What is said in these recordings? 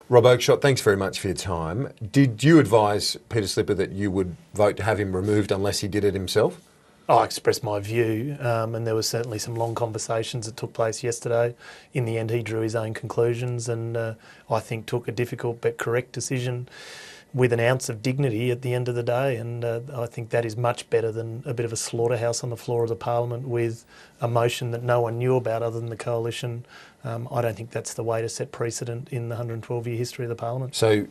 Rob Oakeshott, thanks very much for your time. Did you advise Peter Slipper that you would vote to have him removed unless he did it himself? I expressed my view, and there was certainly some long conversations that took place yesterday. In the end, he drew his own conclusions and I think took a difficult but correct decision with an ounce of dignity at the end of the day, and I think that is much better than a bit of a slaughterhouse on the floor of the Parliament with a motion that no one knew about other than the Coalition. I don't think that's the way to set precedent in the 112-year history of the Parliament. So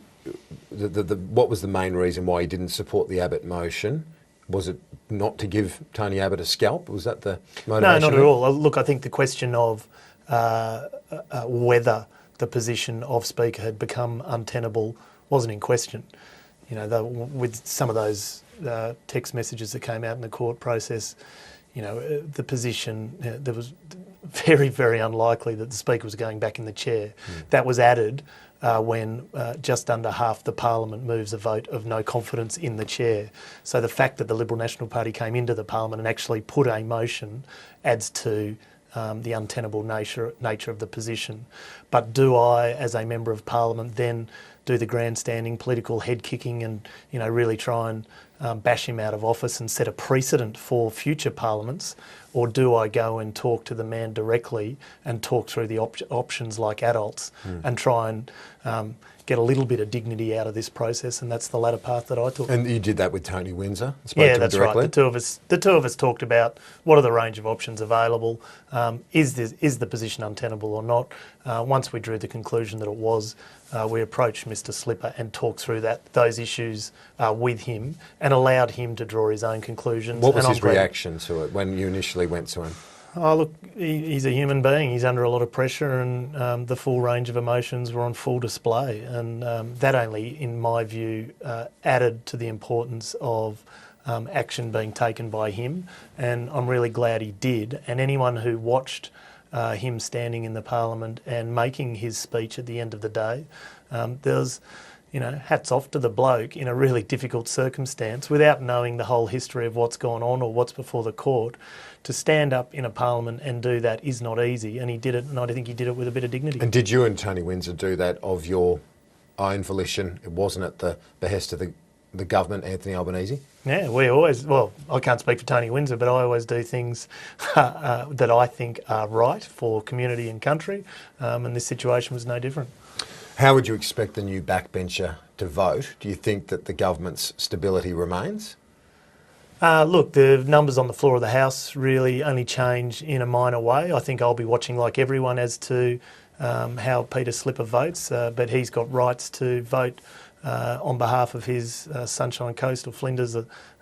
what was the main reason why he didn't support the Abbott motion? Was it not to give Tony Abbott a scalp? Was that the motivation? No, not at all. Look, I think the question of whether the position of Speaker had become untenable wasn't in question. You know, with some of those text messages that came out in the court process, you know, the position, there was very, very unlikely that the Speaker was going back in the chair. That was added when just under half the Parliament moves a vote of no confidence in the chair. So the fact that the Liberal National Party came into the Parliament and actually put a motion adds to the untenable nature of the position. But do I, as a Member of Parliament, then do the grandstanding political head kicking and, you know, really try and bash him out of office and set a precedent for future parliaments? Or do I go and talk to the man directly and talk through the options like adults and try and get a little bit of dignity out of this process? And that's the latter path that I took. And you did that with Tony Windsor? Yeah, that's right. The two of us talked about what are the range of options available. Is the position untenable or not? Once we drew the conclusion that it was, we approached Mr Slipper and talked through those issues with him and allowed him to draw his own conclusions. What was his reaction to it when you initially went to him? Oh, look, he's a human being. He's under a lot of pressure and the full range of emotions were on full display. And that only, in my view, added to the importance of action being taken by him. And I'm really glad he did. And anyone who watched him standing in the Parliament and making his speech at the end of the day, there's, you know, hats off to the bloke in a really difficult circumstance without knowing the whole history of what's gone on or what's before the court. To stand up in a Parliament and do that is not easy, and he did it, and I think he did it with a bit of dignity. And did you and Tony Windsor do that of your own volition? It wasn't at the behest of the government, Anthony Albanese? Yeah, we always, well, I can't speak for Tony Windsor, but I always do things that I think are right for community and country, and this situation was no different. How would you expect the new backbencher to vote? Do you think that the government's stability remains? Look, the numbers on the floor of the House really only change in a minor way. I think I'll be watching like everyone as to how Peter Slipper votes, but he's got rights to vote on behalf of his Sunshine Coast or Flinders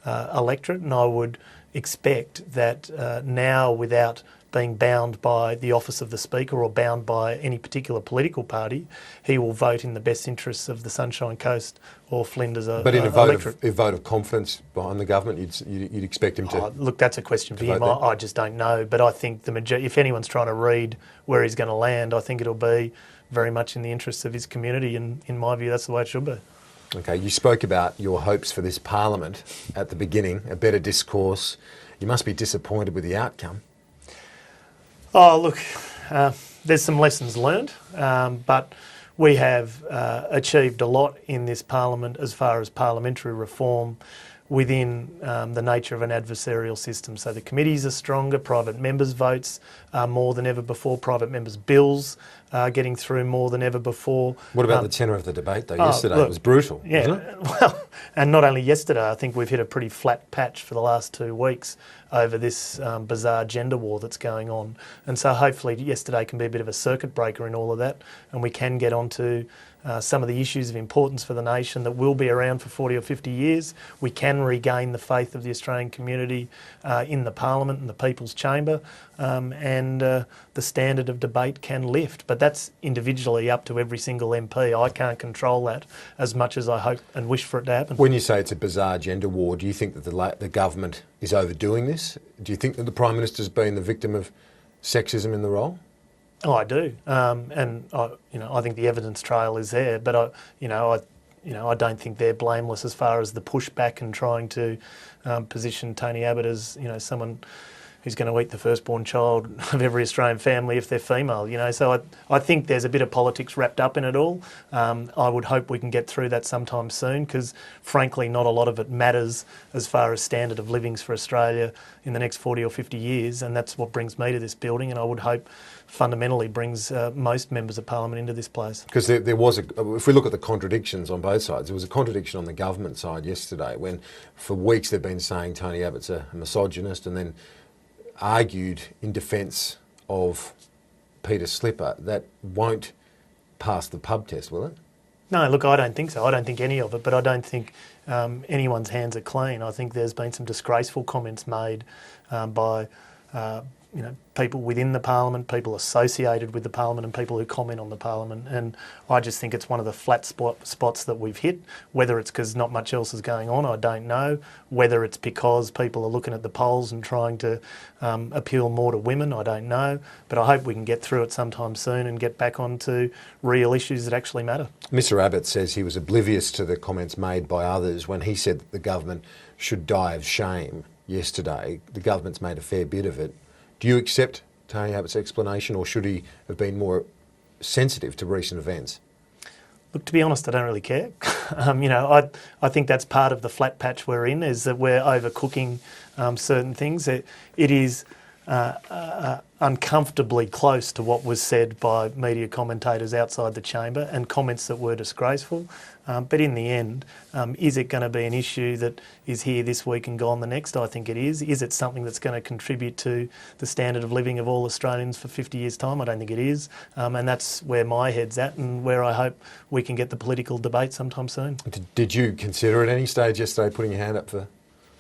electorate, and I would expect that now, without being bound by the office of the Speaker or bound by any particular political party, he will vote in the best interests of the Sunshine Coast or Flinders electorate. But in a vote of confidence behind the government, you'd expect him to... look, that's a question for him. I just don't know. But I think if anyone's trying to read where he's going to land, I think it'll be very much in the interests of his community, and in my view, that's the way it should be. Okay, you spoke about your hopes for this Parliament at the beginning, a better discourse. You must be disappointed with the outcome. Oh, look, there's some lessons learned, but we have achieved a lot in this Parliament as far as parliamentary reform within the nature of an adversarial system. So the committees are stronger, private members' votes are more than ever before, private members' bills are getting through more than ever before. What about the tenor of the debate though? Yesterday it was brutal, wasn't it? Well, and not only yesterday, I think we've hit a pretty flat patch for the last 2 weeks over this bizarre gender war that's going on. And so hopefully yesterday can be a bit of a circuit breaker in all of that, and we can get onto some of the issues of importance for the nation that will be around for 40 or 50 years. We can regain the faith of the Australian community in the Parliament and the People's Chamber, and the standard of debate can lift. But that's individually up to every single MP. I can't control that as much as I hope and wish for it to happen. When you say it's a bizarre gender war, do you think that the government is overdoing this? Do you think that the Prime Minister's been the victim of sexism in the role? Oh, I do, and I think the evidence trail is there. But I don't think they're blameless as far as the pushback and trying to position Tony Abbott as someone who's going to eat the firstborn child of every Australian family if they're female, you know. So I think there's a bit of politics wrapped up in it all. I would hope we can get through that sometime soon, because frankly not a lot of it matters as far as standard of livings for Australia in the next 40 or 50 years, and that's what brings me to this building, and I would hope fundamentally brings most members of Parliament into this place. Because there was, if we look at the contradictions on both sides, there was a contradiction on the government side yesterday when for weeks they've been saying Tony Abbott's a misogynist, and then argued in defence of Peter Slipper. That won't pass the pub test, will it? No, look, I don't think so. I don't think any of it, but I don't think anyone's hands are clean. I think there's been some disgraceful comments made by people within the Parliament, people associated with the Parliament, and people who comment on the Parliament. And I just think it's one of the flat spots that we've hit. Whether it's because not much else is going on, I don't know. Whether it's because people are looking at the polls and trying to appeal more to women, I don't know. But I hope we can get through it sometime soon and get back onto real issues that actually matter. Mr Abbott says he was oblivious to the comments made by others when he said that the government should die of shame yesterday. The government's made a fair bit of it. Do you accept Tony Abbott's explanation, or should he have been more sensitive to recent events? Look, to be honest, I don't really care. I think that's part of the flat patch we're in, is that we're overcooking certain things. It is uncomfortably close to what was said by media commentators outside the chamber, and comments that were disgraceful. But in the end, is it going to be an issue that is here this week and gone the next? I think it is. Is it something that's going to contribute to the standard of living of all Australians for 50 years' time? I don't think it is. And that's where my head's at, and where I hope we can get the political debate sometime soon. Did you consider at any stage yesterday putting your hand up for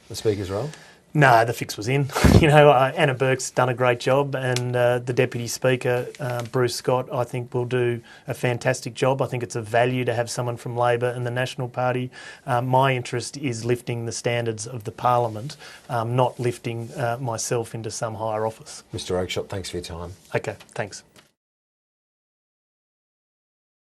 the Speaker's role? No, the fix was in. Anna Burke's done a great job, and the Deputy Speaker, Bruce Scott, I think will do a fantastic job. I think it's a value to have someone from Labor and the National Party. My interest is lifting the standards of the Parliament, not lifting myself into some higher office. Mr Oakeshott, thanks for your time. Okay, thanks.